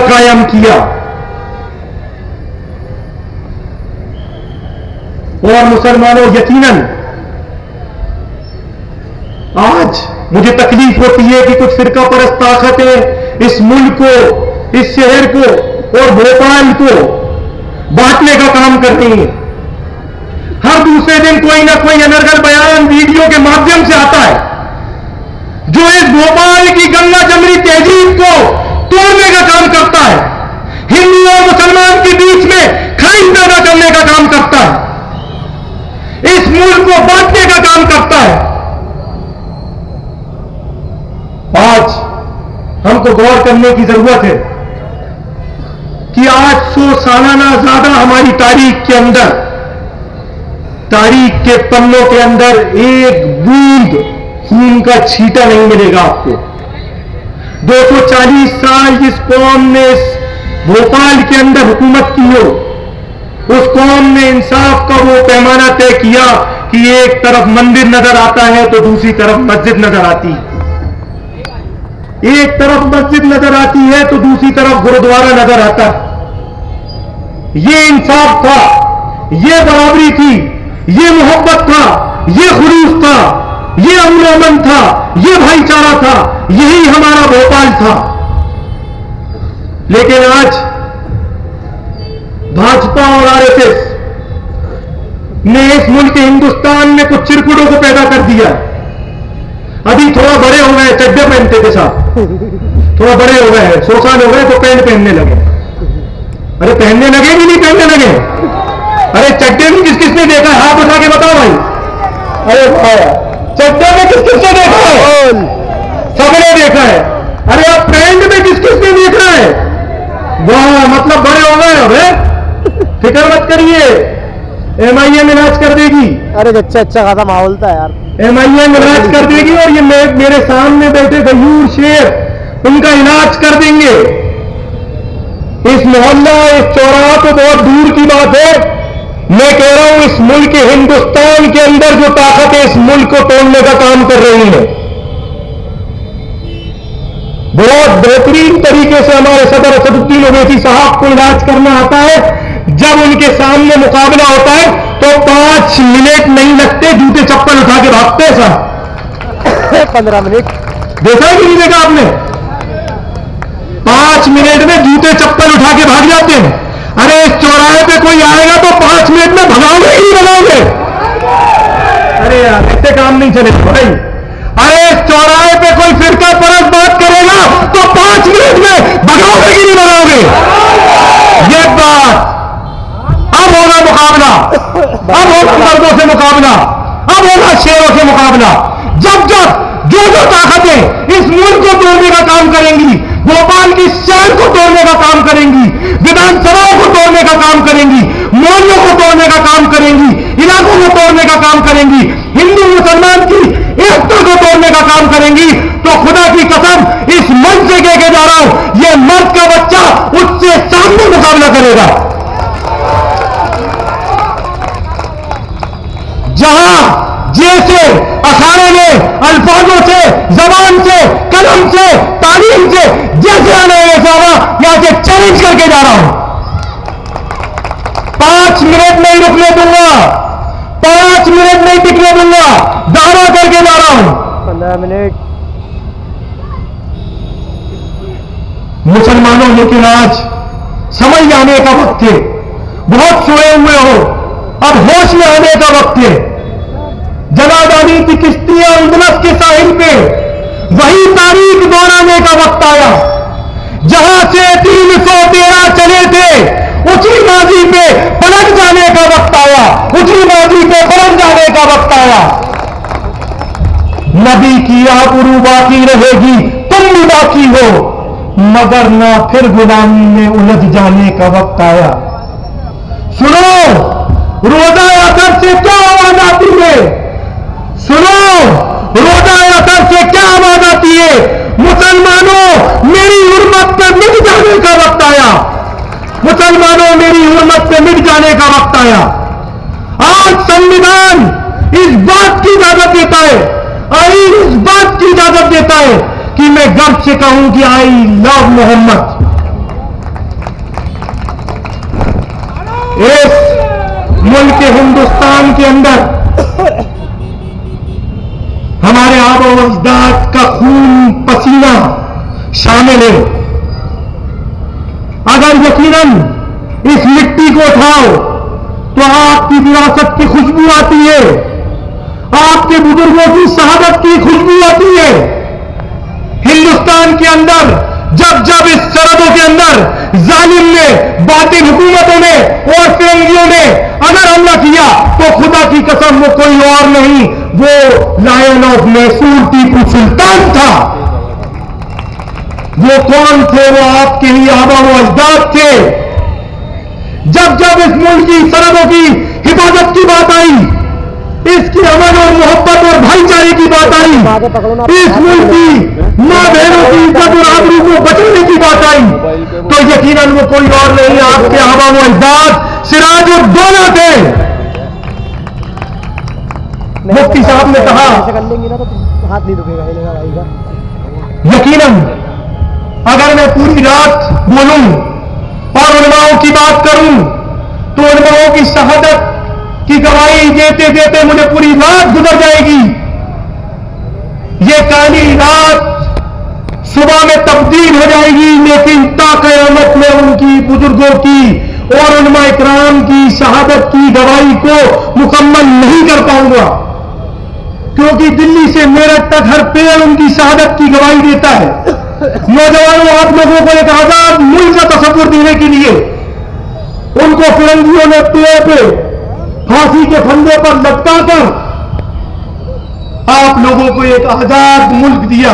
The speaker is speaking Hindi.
कायम किया। और मुसलमानों, यकीनन आज मुझे तकलीफ होती है कि कुछ फिरका परस्त ताकतें इस मुल्क को, इस शहर को और भोपाल को बांटने का काम करती हैं। हर दूसरे दिन कोई ना कोई अनर्गल बयान वीडियो के माध्यम से आता है जो इस भोपाल की गंगा जमनी तहजीब को तोड़ने का काम करता है, हिंदू और मुसलमान के बीच में खाई पैदा करने का काम करता है, इस मुल्क को बांटने का काम करता है। आज हमको गौर करने की जरूरत है कि आज 100 सालाना ज्यादा हमारी तारीख के अंदर, तारीख के पन्नों के अंदर एक बूंद खून का छींटा नहीं मिलेगा आपको। 240 साल जिस कौम ने इस भोपाल के अंदर हुकूमत की हो, उस कौम ने इंसाफ का वो पैमाना तय किया कि एक तरफ मंदिर नजर आता है तो दूसरी तरफ मस्जिद नजर आती है, एक तरफ मस्जिद नजर आती है तो दूसरी तरफ गुरुद्वारा नजर आता है। ये इंसाफ था, ये बराबरी थी, ये मोहब्बत था, ये खुलूस था, ये अमन अमन था, ये भाईचारा था, यही हमारा भोपाल था। लेकिन आज भाजपा और आरएसएस ने इस मुल्क हिंदुस्तान में कुछ चिरकुटों को पैदा कर दिया। अभी थोड़ा बड़े हो गए, चड्डे पहनते थे साहब, थोड़ा बड़े हो गए, 100 साल हो गए तो पैंट पहनने लगे। अरे पहनने लगे कि नहीं पहनने लगे? अरे चड्डे में किस किसने देखा है? हाथ उठा के बताओ भाई। अरे भाई, चड्डे में किस किसने देखा है? सबने देखा है। अरे अब पैंट में किस किसने देखा है? वाह, मतलब बड़े हो गए। अब फिक्र मत करिए, एमआईएम इलाज कर देगी। अरे अच्छा खासा माहौल था यार। एमआईएम इलाज कर देगी और ये मेरे सामने बैठे गयूर शेर उनका इलाज कर देंगे। इस मोहल्ला, इस चौराहा तो बहुत दूर की बात है। मैं कह रहा हूं इस मुल्क हिंदुस्तान के अंदर जो ताकत है इस मुल्क को तोड़ने का काम कर रही है। बहुत बेहतरीन तरीके से हमारे सदर असदुद्दीन ओवैसी साहब को इलाज करना आता है। जब उनके सामने मुकाबला होता है तो 5 मिनट नहीं लगते, जूते चप्पल उठा के भागते हैं साहब। 15 मिनट देखा है कि नहीं देखा आपने? 5 मिनट में जूते चप्पल उठा के भाग जाते हैं। अरे इस चौराहे पे कोई आएगा तो 5 मिनट में भगाओगे ही नहीं भगाओगे? अरे यार ऐसे काम नहीं चलेगा भाई। अरे इस चौराहे पे कोई फिरका परस्त बात करेगा तो 5 मिनट में भगाओगे कि नहीं भगाओगे? ये बात अब होगा मुकाबला, अब होगा मर्दों से मुकाबला, अब होगा शेरों से मुकाबला। जब जब जो ताकतें इस मुल्क को तोड़ने का काम करेंगी, भोपाल की शहर को तोड़ने का काम करेंगी, विधानसभाओं को तोड़ने का काम करेंगी, मोहल्लों को तोड़ने का काम करेंगी, इलाकों को तोड़ने का काम करेंगी, हिंदू मुसलमान की एकता को तोड़ने का काम करेंगी, तो खुदा की कसम इस मंच से कह के जा रहा हूं, यह मर्द का बच्चा उससे सामने मुकाबला करेगा। जहां जैसे अखाड़े में अल्फाजों से, जबान से, कलम से, तालीम से जैसे आने वैसा होगा, यहां से चैलेंज करके जा रहा हूं। 5 मिनट नहीं रुकने दूंगा, 5 मिनट नहीं टिकने दूंगा, दावा करके जा रहा हूं। 15 मिनट। मुसलमानों, लेकिन आज समझ आने का वक्त है। बहुत सोए हुए हो, अब होश में आने का वक्त है। जलादानी की किश्तियां अंदलस के साहिल पे वही तारीख दोहराने का वक्त आया जहां से 313 चले थे। उसी माजी पे पलट जाने का वक्त आया, उसी माजी पे पलट जाने का वक्त आया। नबी की आबरू बाकी रहेगी, तुम भी बाकी हो, मगर ना फिर गुलामी में उलझ जाने का वक्त आया। सुनो, रोजा असर से क्या आवाज आती है? सुनो, रोजा असर से क्या आवाज आती है? मुसलमानों, मेरी हुर्मत पे मिट जाने का वक्त आया। मुसलमानों, मेरी हुर्मत पे मिट जाने का वक्त आया। आज संविधान इस बात की इजाजत देता है, आईन इस बात की इजाजत देता है कि मैं गर्व से कहूं कि आई लव मोहम्मद। इस मुल्क हिंदुस्तान के अंदर हमारे आबो अजदाद का खून पसीना शामिल है। अगर यकीनन इस मिट्टी को उठाओ तो आपकी विरासत की खुशबू आती है, आपके बुजुर्गों की शहादत की खुशबू आती है। हिंदुस्तान के अंदर जब जब इस सरहदों के अंदर जालिम ने, बातिल हुकूमतों ने और फिरंगियों ने अगर हमला किया तो खुदा की कसम वो कोई और नहीं, वो लायन ऑफ मैसूर टीपू सुल्तान था। वो कौन थे? वो आपके ही आबा व अजदाद थे। जब जब इस मुल्क की सरहदों की हिफाजत की बात आई, इसकी अमन और मोहब्बत और भाईचारे की बात आई, इस मुल्क की मां बहनों की इज्जत और आबरू को बचाने की बात आई, तो यकीनन वो कोई और नहीं, आपके आबा व अजदाद सिराजुद्दौला थे। मुफ्ती साहब ने कहा, कर लेंगे ना तो हाथ नहीं दुखेगा हिलेगा भाई का। यकीनन अगर मैं पूरी रात बोलूं और उलमाओं की बात करूं तो उलमाओं की शहादत की गवाही देते देते मुझे पूरी रात गुजर जाएगी। ये काली रात सुबह में तब्दील हो जाएगी, लेकिन ताक़यामत में उनकी बुजुर्गों की और उलमा इकराम की शहादत की गवाही को मुकम्मल नहीं कर पाऊंगा, क्योंकि दिल्ली से मेरठ तक हर पेड़ उनकी शहादत की गवाही देता है। नौजवानों, आप लोगों को एक आजाद मुल्क का तस्वुर देने के लिए उनको फिरंगियों ने पेड़ पे फांसी के फंदे पर लटकाकर आप लोगों को एक आजाद मुल्क दिया।